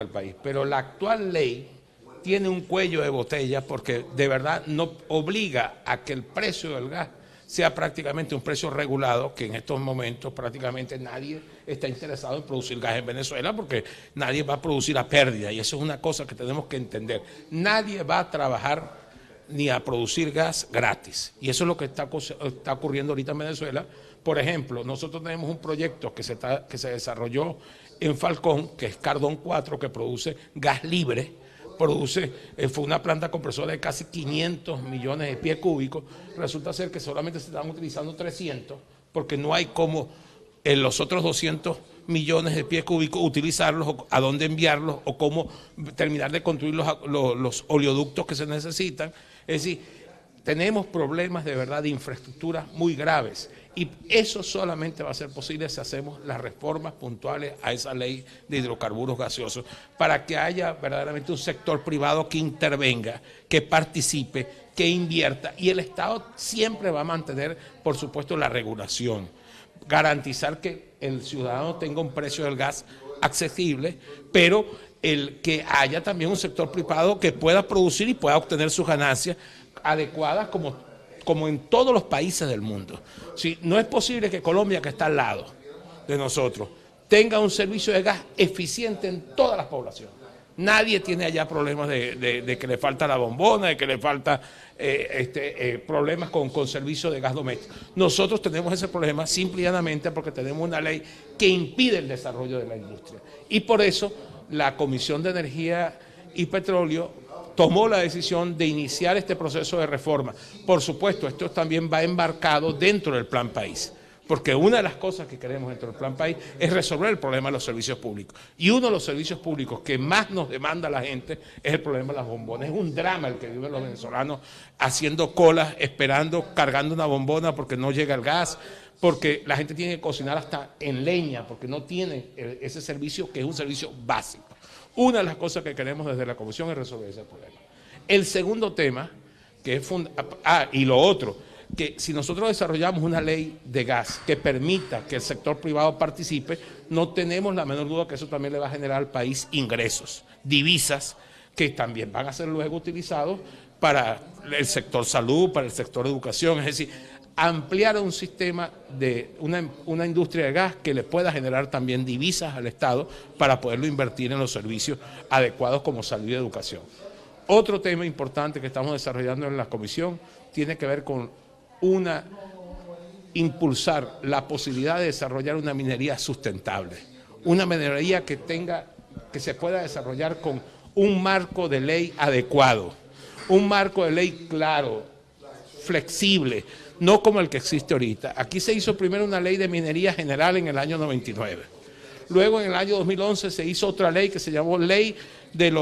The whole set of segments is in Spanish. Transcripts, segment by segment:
al país. Pero la actual ley tiene un cuello de botella porque de verdad no obliga a que el precio del gas sea prácticamente un precio regulado, que en estos momentos prácticamente nadie está interesado en producir gas en Venezuela porque nadie va a producir a pérdida, y eso es una cosa que tenemos que entender. Nadie va a trabajar ni a producir gas gratis, y eso es lo que está ocurriendo ahorita en Venezuela. Por ejemplo, nosotros tenemos un proyecto que se desarrolló en Falcón, que es Cardón 4, que produce gas libre, fue una planta compresora de casi 500 millones de pies cúbicos. Resulta ser que solamente se están utilizando 300, porque no hay cómo en los otros 200 millones de pies cúbicos utilizarlos, o a dónde enviarlos, o cómo terminar de construir los oleoductos que se necesitan. Es decir, tenemos problemas de verdad de infraestructura muy graves, y eso solamente va a ser posible si hacemos las reformas puntuales a esa ley de hidrocarburos gaseosos, para que haya verdaderamente un sector privado que intervenga, que participe, que invierta, y el Estado siempre va a mantener, por supuesto, la regulación, garantizar que el ciudadano tenga un precio del gas accesible, pero que haya también un sector privado que pueda producir y pueda obtener sus ganancias adecuadas como en todos los países del mundo. Sí, no es posible que Colombia, que está al lado de nosotros, tenga un servicio de gas eficiente en todas las poblaciones. Nadie tiene allá problemas de que le falta la bombona, de que le falta problemas con servicio de gas doméstico. Nosotros tenemos ese problema simple y llanamente porque tenemos una ley que impide el desarrollo de la industria. Y por eso la Comisión de Energía y Petróleo tomó la decisión de iniciar este proceso de reforma. Por supuesto, esto también va embarcado dentro del Plan País, porque una de las cosas que queremos dentro del Plan País es resolver el problema de los servicios públicos. Y uno de los servicios públicos que más nos demanda la gente es el problema de las bombonas. Es un drama el que viven los venezolanos haciendo colas, esperando, cargando una bombona porque no llega el gas, porque la gente tiene que cocinar hasta en leña, porque no tiene ese servicio que es un servicio básico. Una de las cosas que queremos desde la Comisión es resolver ese problema. El segundo tema, que es y lo otro, que si nosotros desarrollamos una ley de gas que permita que el sector privado participe, no tenemos la menor duda que eso también le va a generar al país ingresos, divisas, que también van a ser luego utilizados para el sector salud, para el sector educación, es decir, ampliar un sistema de una industria de gas que le pueda generar también divisas al Estado para poderlo invertir en los servicios adecuados como salud y educación. Otro tema importante que estamos desarrollando en la comisión tiene que ver con impulsar la posibilidad de desarrollar una minería sustentable, una minería que se pueda desarrollar con un marco de ley adecuado, un marco de ley claro, flexible, no como el que existe ahorita. Aquí se hizo primero una ley de minería general en el año 99. Luego en el año 2011 se hizo otra ley que se llamó ley del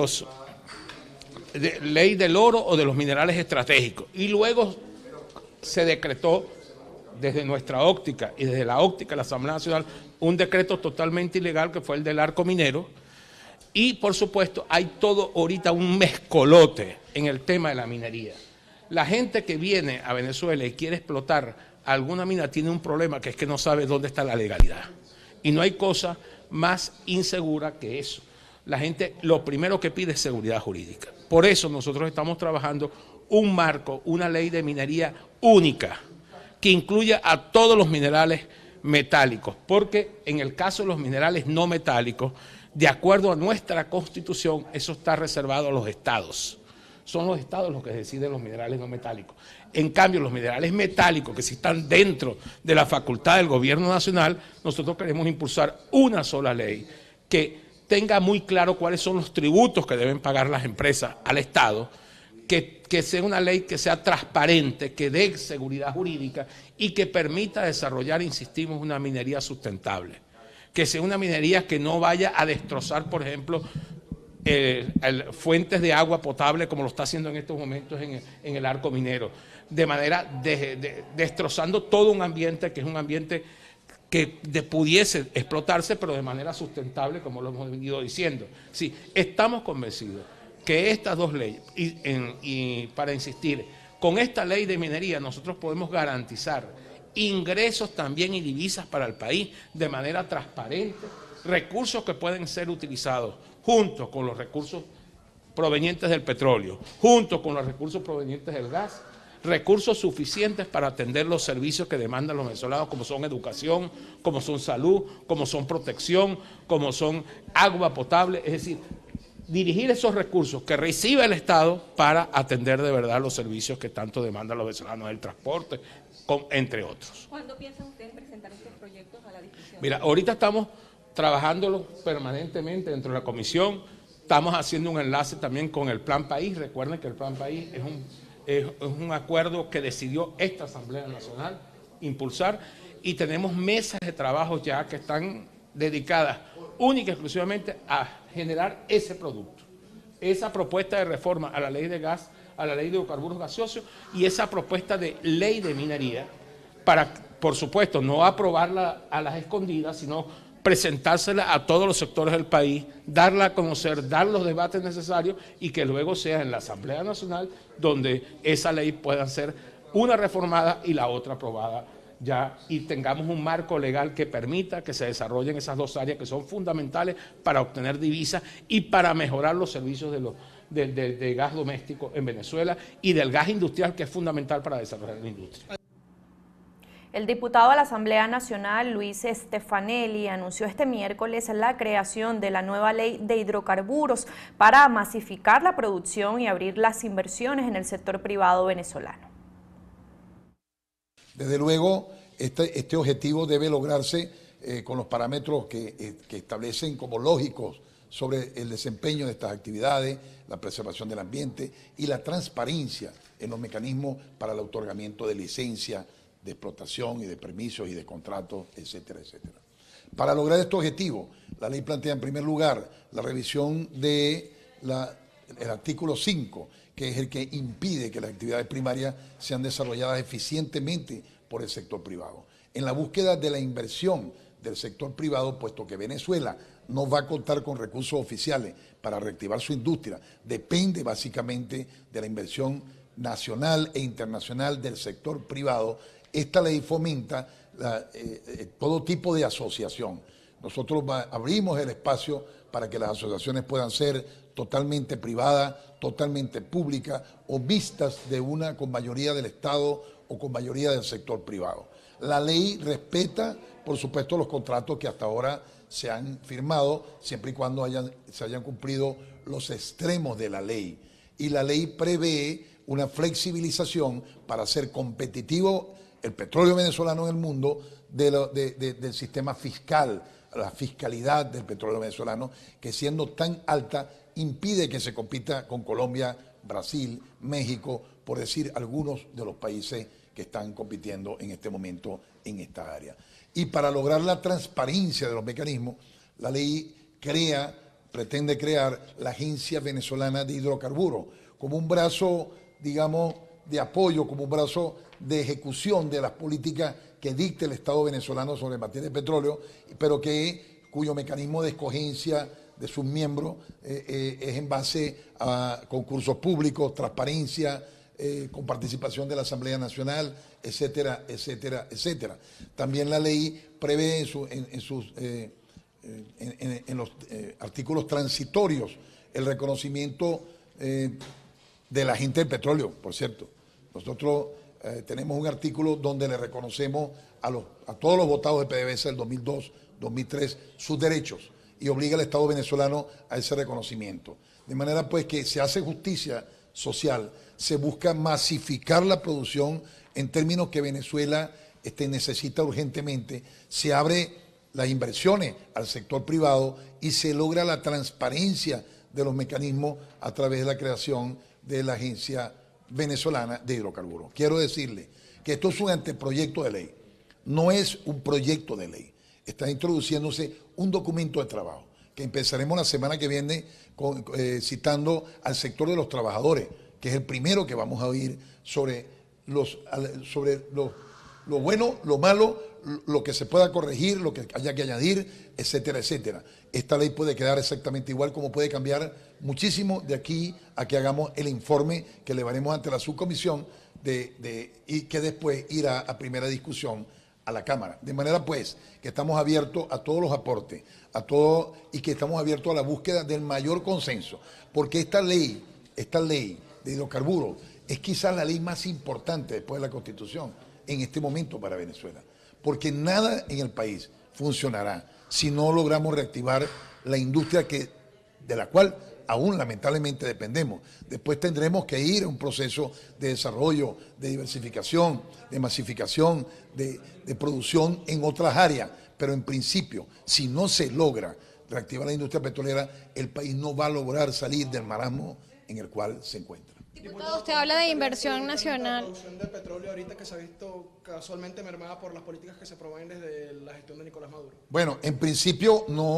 oro o de los minerales estratégicos. Y luego se decretó desde nuestra óptica y desde la óptica de la Asamblea Nacional un decreto totalmente ilegal que fue el del arco minero. Y por supuesto hay todo ahorita un mezcolote en el tema de la minería. La gente que viene a Venezuela y quiere explotar alguna mina tiene un problema, que es que no sabe dónde está la legalidad. Y no hay cosa más insegura que eso. La gente lo primero que pide es seguridad jurídica. Por eso nosotros estamos trabajando un marco, una ley de minería única, que incluya a todos los minerales metálicos, porque en el caso de los minerales no metálicos, de acuerdo a nuestra Constitución, eso está reservado a los estados. Son los estados los que deciden los minerales no metálicos. En cambio, los minerales metálicos, que sí están dentro de la facultad del gobierno nacional, nosotros queremos impulsar una sola ley que tenga muy claro cuáles son los tributos que deben pagar las empresas al Estado, que sea una ley que sea transparente, que dé seguridad jurídica y que permita desarrollar, insistimos, una minería sustentable. Que sea una minería que no vaya a destrozar, por ejemplo, fuentes de agua potable como lo está haciendo en estos momentos en el arco minero, de manera destrozando todo un ambiente que es un ambiente que pudiese explotarse, pero de manera sustentable, como lo hemos venido diciendo. Sí, estamos convencidos que estas dos leyes, y para insistir, con esta ley de minería nosotros podemos garantizar ingresos también y divisas para el país de manera transparente, recursos que pueden ser utilizados junto con los recursos provenientes del petróleo, junto con los recursos provenientes del gas, recursos suficientes para atender los servicios que demandan los venezolanos, como son educación, como son salud, como son protección, como son agua potable, es decir, dirigir esos recursos que recibe el Estado para atender de verdad los servicios que tanto demandan los venezolanos, el transporte, entre otros. ¿Cuándo piensan ustedes presentar estos proyectos a la discusión? Mira, ahorita estamos trabajándolo permanentemente dentro de la comisión, estamos haciendo un enlace también con el Plan País. Recuerden que el Plan País es un acuerdo que decidió esta Asamblea Nacional impulsar, y tenemos mesas de trabajo ya que están dedicadas única y exclusivamente a generar ese producto, esa propuesta de reforma a la ley de gas, a la ley de hidrocarburos gaseosos y esa propuesta de ley de minería para, por supuesto, no aprobarla a las escondidas, sino presentársela a todos los sectores del país, darla a conocer, dar los debates necesarios y que luego sea en la Asamblea Nacional donde esa ley pueda ser una reformada y la otra aprobada ya, y tengamos un marco legal que permita que se desarrollen esas dos áreas que son fundamentales para obtener divisas y para mejorar los servicios de gas doméstico en Venezuela y del gas industrial, que es fundamental para desarrollar la industria. El diputado a la Asamblea Nacional, Luis Stefanelli, anunció este miércoles la creación de la nueva ley de hidrocarburos para masificar la producción y abrir las inversiones en el sector privado venezolano. Desde luego, este objetivo debe lograrse con los parámetros que establecen como lógicos sobre el desempeño de estas actividades, la preservación del ambiente y la transparencia en los mecanismos para el otorgamiento de licencia, de explotación y de permisos y de contratos, etcétera, etcétera. Para lograr este objetivo, la ley plantea en primer lugar la revisión del artículo 5, que es el que impide que las actividades primarias sean desarrolladas eficientemente por el sector privado. En la búsqueda de la inversión del sector privado, puesto que Venezuela no va a contar con recursos oficiales para reactivar su industria, depende básicamente de la inversión nacional e internacional del sector privado. Esta ley fomenta todo tipo de asociación. Nosotros abrimos el espacio para que las asociaciones puedan ser totalmente privadas, totalmente públicas o mixtas de una con mayoría del Estado o con mayoría del sector privado. La ley respeta, por supuesto, los contratos que hasta ahora se han firmado, siempre y cuando se hayan cumplido los extremos de la ley. Y la ley prevé una flexibilización para hacer competitivo el petróleo venezolano en el mundo del sistema fiscal, la fiscalidad del petróleo venezolano, que siendo tan alta impide que se compita con Colombia, Brasil, México, por decir algunos de los países que están compitiendo en este momento en esta área. Y para lograr la transparencia de los mecanismos, la ley pretende crear la Agencia Venezolana de Hidrocarburos como un brazo, digamos, de apoyo, como un brazo de ejecución de las políticas que dicta el Estado venezolano sobre materia de petróleo, pero cuyo mecanismo de escogencia de sus miembros es en base a concursos públicos, transparencia, con participación de la Asamblea Nacional, etcétera, etcétera, etcétera. También la ley prevé en los artículos transitorios el reconocimiento de la gente del petróleo, por cierto. Nosotros tenemos un artículo donde le reconocemos a todos los votados de PDVSA del 2002, 2003 sus derechos y obliga al Estado venezolano a ese reconocimiento. De manera pues que se hace justicia social, se busca masificar la producción en términos que Venezuela necesita urgentemente, se abre las inversiones al sector privado y se logra la transparencia de los mecanismos a través de la creación de la Agencia Venezolana de Hidrocarburos. Quiero decirle que esto es un anteproyecto de ley, no es un proyecto de ley. Está introduciéndose un documento de trabajo que empezaremos la semana que viene citando al sector de los trabajadores, que es el primero que vamos a oír sobre lo bueno, lo malo, lo que se pueda corregir, lo que haya que añadir, etcétera, etcétera. Esta ley puede quedar exactamente igual, como puede cambiar muchísimo de aquí a que hagamos el informe que llevaremos ante la subcomisión y que después irá a primera discusión a la Cámara. De manera pues que estamos abiertos a todos los aportes, a todo, y que estamos abiertos a la búsqueda del mayor consenso, porque esta ley de hidrocarburos es quizás la ley más importante después de la Constitución en este momento para Venezuela, porque nada en el país funcionará si no logramos reactivar la industria de la cual aún lamentablemente dependemos. Después tendremos que ir a un proceso de desarrollo, de diversificación, de masificación, de producción en otras áreas, pero en principio, si no se logra reactivar la industria petrolera, el país no va a lograr salir del marasmo en el cual se encuentra. Diputado, usted habla de inversión nacional. La producción de petróleo ahorita que se ha visto casualmente mermada por las políticas que se promueven desde la gestión de Nicolás Maduro. Bueno, en principio no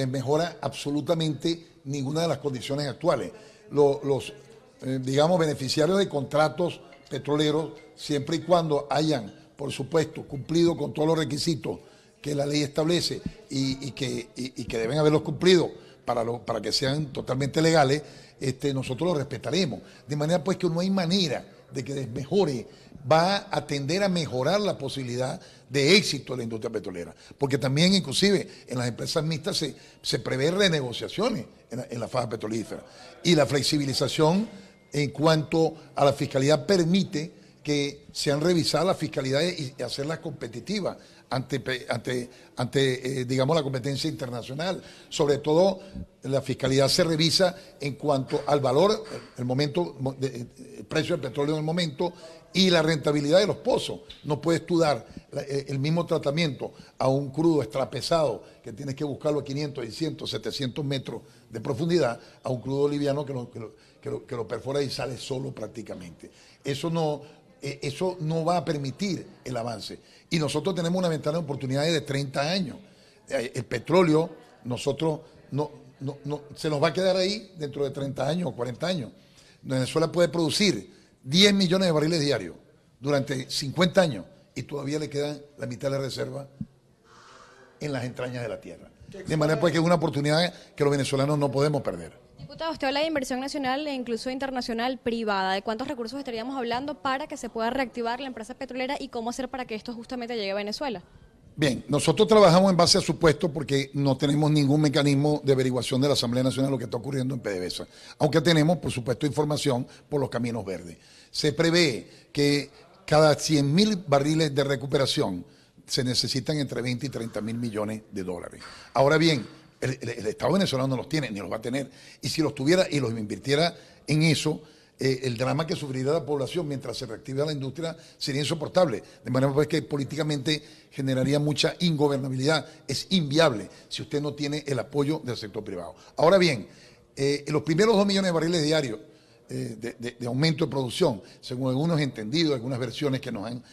mejora absolutamente ninguna de las condiciones actuales. Los digamos, beneficiarios de contratos petroleros, siempre y cuando hayan, por supuesto, cumplido con todos los requisitos que la ley establece y que deben haberlos cumplido para que sean totalmente legales, nosotros lo respetaremos. De manera pues que no hay manera de que mejore, va a tender a mejorar la posibilidad de éxito de la industria petrolera, porque también inclusive en las empresas mixtas se prevé renegociaciones en la faja petrolífera, y la flexibilización en cuanto a la fiscalidad permite que sean revisadas las fiscalidades y hacerlas competitivas ante digamos, la competencia internacional. Sobre todo, la fiscalidad se revisa en cuanto al valor, el precio del petróleo en el momento y la rentabilidad de los pozos. No puedes tú dar el mismo tratamiento a un crudo extrapesado que tienes que buscarlo a 500, 600, 700 metros de profundidad, a un crudo liviano que lo perfora y sale solo prácticamente. Eso no va a permitir el avance. Y nosotros tenemos una ventana de oportunidades de 30 años. El petróleo, nosotros se nos va a quedar ahí dentro de 30 años o 40 años. Venezuela puede producir 10 millones de barriles diarios durante 50 años y todavía le quedan la mitad de la reserva en las entrañas de la tierra. De manera pues que es una oportunidad que los venezolanos no podemos perder. Diputado, usted habla de inversión nacional e incluso internacional privada. ¿De cuántos recursos estaríamos hablando para que se pueda reactivar la empresa petrolera y cómo hacer para que esto justamente llegue a Venezuela? Bien, nosotros trabajamos en base a supuestos porque no tenemos ningún mecanismo de averiguación de la Asamblea Nacional de lo que está ocurriendo en PDVSA, aunque tenemos, por supuesto, información por los caminos verdes. Se prevé que cada 100.000 barriles de recuperación se necesitan entre 20 y 30 mil millones de dólares. Ahora bien, el Estado venezolano no los tiene, ni los va a tener. Y si los tuviera y los invirtiera en eso, el drama que sufrirá la población mientras se reactiva la industria sería insoportable. De manera pues que políticamente generaría mucha ingobernabilidad. Es inviable si usted no tiene el apoyo del sector privado. Ahora bien, los primeros 2 millones de barriles diarios de aumento de producción, según algunos entendidos, algunas versiones que nos han,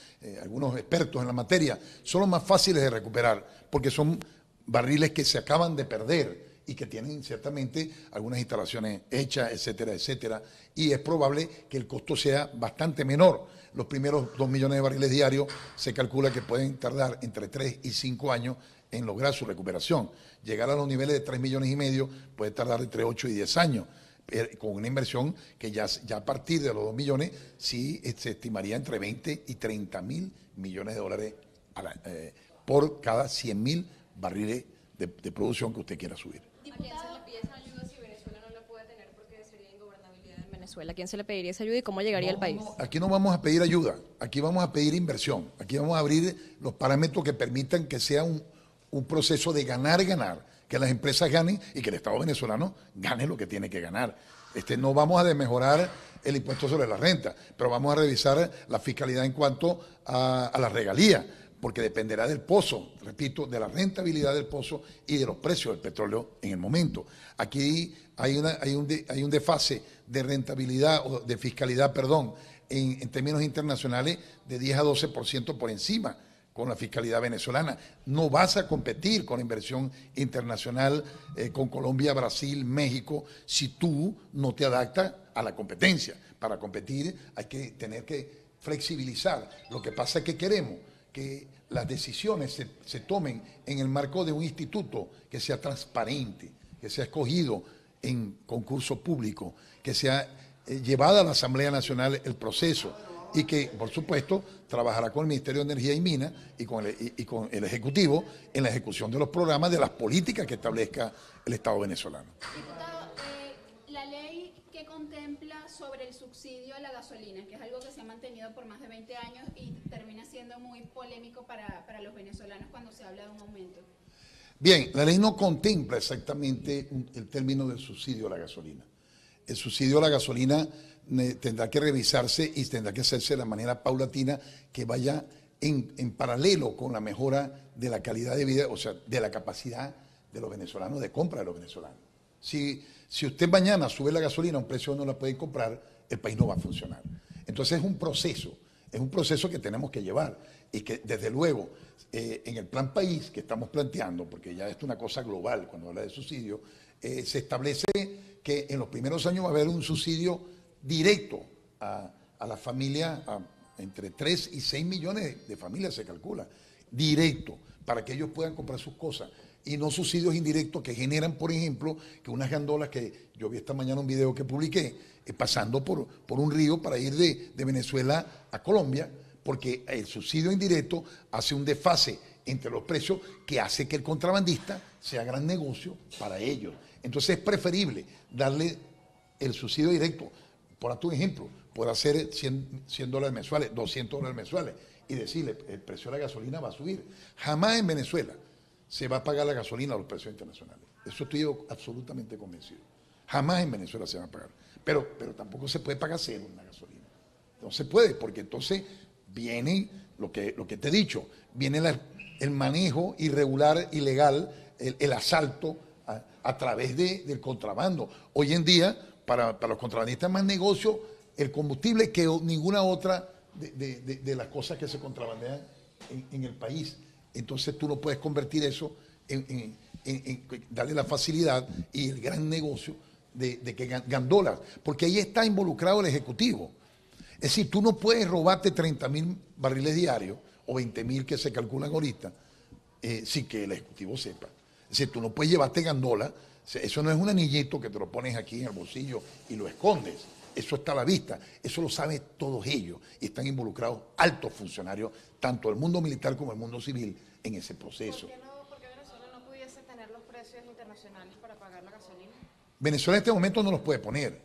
algunos expertos en la materia, son los más fáciles de recuperar, porque son barriles que se acaban de perder y que tienen ciertamente algunas instalaciones hechas, etcétera, etcétera, y es probable que el costo sea bastante menor. Los primeros 2 millones de barriles diarios se calcula que pueden tardar entre 3 y 5 años en lograr su recuperación. Llegar a los niveles de 3 millones y medio puede tardar entre 8 y 10 años, con una inversión que ya a partir de los 2 millones sí se estimaría entre 20 y 30 mil millones de dólares por cada 100.000 barriles de producción que usted quiera subir. ¿A quién se le pide esa ayuda si Venezuela no la puede tener porque sería ingobernabilidad en Venezuela? ¿A quién se le pediría esa ayuda y cómo llegaría al país? Aquí no vamos a pedir ayuda, aquí vamos a pedir inversión, aquí vamos a abrir los parámetros que permitan que sea un proceso de ganar, que las empresas ganen y que el Estado venezolano gane lo que tiene que ganar. No vamos a desmejorar el impuesto sobre la renta, pero vamos a revisar la fiscalidad en cuanto a la regalía, porque dependerá del pozo, repito, de la rentabilidad del pozo y de los precios del petróleo en el momento. Aquí hay un desfase de rentabilidad o de fiscalidad, perdón, en términos internacionales de 10 a 12% por encima con la fiscalidad venezolana. No vas a competir con la inversión internacional con Colombia, Brasil, México, si tú no te adaptas a la competencia. Para competir hay que tener que flexibilizar. Lo que pasa es que queremos que las decisiones se tomen en el marco de un instituto que sea transparente, que sea escogido en concurso público, que sea llevada a la Asamblea Nacional el proceso, y que, por supuesto, trabajará con el Ministerio de Energía y Minas y con el Ejecutivo en la ejecución de los programas, de las políticas que establezca el Estado venezolano. Diputado, la ley que contempla sobre el subsidio a la gasolina, que es algo que se ha mantenido por más de 20 años y termina siendo muy polémico para los venezolanos cuando se habla de un aumento. Bien, la ley no contempla exactamente el término del subsidio a la gasolina. El subsidio a la gasolina tendrá que revisarse y tendrá que hacerse de la manera paulatina que vaya en paralelo con la mejora de la calidad de vida, o sea, de la capacidad de los venezolanos, de compra de los venezolanos. Si usted mañana sube la gasolina a un precio que no la puede comprar, el país no va a funcionar. Entonces es un proceso que tenemos que llevar y que desde luego en el plan país que estamos planteando, porque ya esto es una cosa global cuando habla de subsidio, se establece que en los primeros años va a haber un subsidio directo a la familia, entre 3 y 6 millones de familias se calcula, directo, para que ellos puedan comprar sus cosas. Y no subsidios indirectos que generan, por ejemplo, que unas gandolas que yo vi esta mañana un video que publiqué, pasando por un río para ir de Venezuela a Colombia, porque el subsidio indirecto hace un desfase entre los precios que hace que el contrabandista sea gran negocio para ellos. Entonces es preferible darle el subsidio directo. Por tu ejemplo, puede hacer $100 mensuales, $200 mensuales y decirle el precio de la gasolina va a subir. Jamás en Venezuela se va a pagar la gasolina a los precios internacionales. Eso estoy yo absolutamente convencido. Jamás en Venezuela se va a pagar. Pero tampoco se puede pagar cero en la gasolina. No se puede, porque entonces viene lo que te he dicho, viene el manejo irregular, ilegal, el asalto a través del contrabando. Hoy en día, para los contrabandistas es más negocio el combustible que ninguna otra de las cosas que se contrabandean en el país. Entonces tú no puedes convertir eso en darle la facilidad y el gran negocio de que gandolas, porque ahí está involucrado el Ejecutivo. Es decir, tú no puedes robarte 30.000 barriles diarios o 20.000 que se calculan ahorita sin que el Ejecutivo sepa. Es decir, tú no puedes llevarte gandola, eso no es un anillito que te lo pones aquí en el bolsillo y lo escondes. Eso está a la vista, eso lo saben todos ellos y están involucrados altos funcionarios, tanto del mundo militar como del mundo civil, en ese proceso. ¿Por qué Venezuela no pudiese tener los precios internacionales para pagar la gasolina? Venezuela en este momento no los puede poner,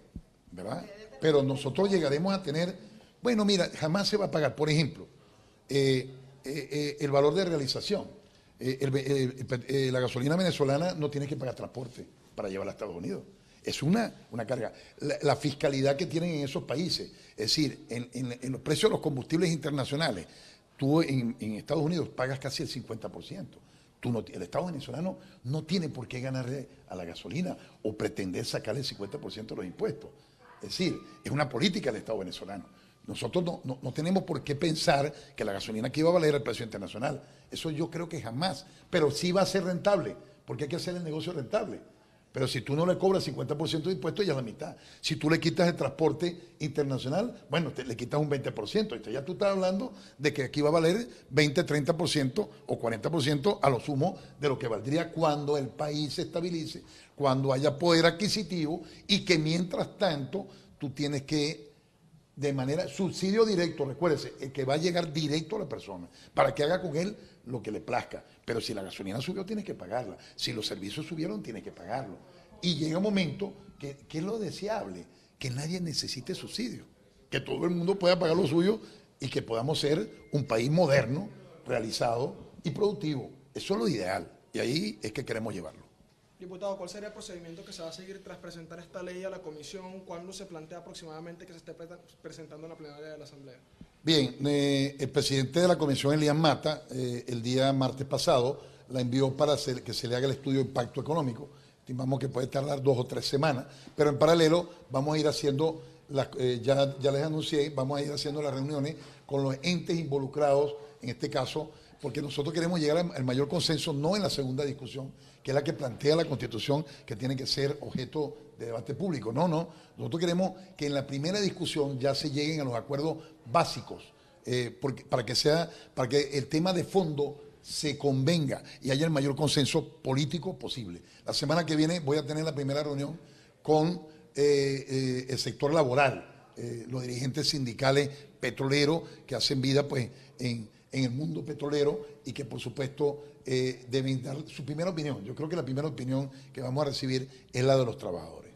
¿verdad? Pero nosotros llegaremos a tener, bueno, mira, jamás se va a pagar, por ejemplo, el valor de realización. La gasolina venezolana no tiene que pagar transporte para llevarla a Estados Unidos. Es una carga. La fiscalidad que tienen en esos países, es decir, en los precios de los combustibles internacionales, tú en Estados Unidos pagas casi el 50%. El Estado venezolano no tiene por qué ganarle a la gasolina o pretender sacarle el 50% de los impuestos. Es decir, es una política del Estado venezolano. Nosotros no tenemos por qué pensar que la gasolina aquí va a valer el precio internacional. Eso yo creo que jamás. Pero sí va a ser rentable, porque hay que hacer el negocio rentable. Pero si tú no le cobras 50% de impuestos, ya es la mitad. Si tú le quitas el transporte internacional, bueno, le quitas un 20%. Entonces ya tú estás hablando de que aquí va a valer 20, 30% o 40% a lo sumo de lo que valdría cuando el país se estabilice, cuando haya poder adquisitivo y que mientras tanto tú tienes que, de manera, subsidio directo, recuérdese, el que va a llegar directo a la persona, para que haga con él lo que le plazca. Pero si la gasolina subió, tienes que pagarla. Si los servicios subieron, tienes que pagarlo. Y llega un momento que es lo deseable, que nadie necesite subsidio, que todo el mundo pueda pagar lo suyo y que podamos ser un país moderno, realizado y productivo. Eso es lo ideal y ahí es que queremos llevarlo. Diputado, ¿cuál sería el procedimiento que se va a seguir tras presentar esta ley a la comisión? ¿Cuándo se plantea aproximadamente que se esté presentando en la plenaria de la Asamblea? Bien, el presidente de la comisión, Elías Mata, el día martes pasado, la envió para que se le haga el estudio de impacto económico. Estimamos que puede tardar 2 o 3 semanas, pero en paralelo vamos a ir haciendo, ya les anuncié, vamos a ir haciendo las reuniones con los entes involucrados, en este caso, porque nosotros queremos llegar al mayor consenso, no en la segunda discusión, que es la que plantea la Constitución, que tiene que ser objeto de debate público. No, nosotros queremos que en la primera discusión ya se lleguen a los acuerdos básicos, para que el tema de fondo se convenga y haya el mayor consenso político posible. La semana que viene voy a tener la primera reunión con el sector laboral, los dirigentes sindicales petroleros que hacen vida pues en el mundo petrolero y que por supuesto deben dar su primera opinión. Yo creo que la primera opinión que vamos a recibir es la de los trabajadores.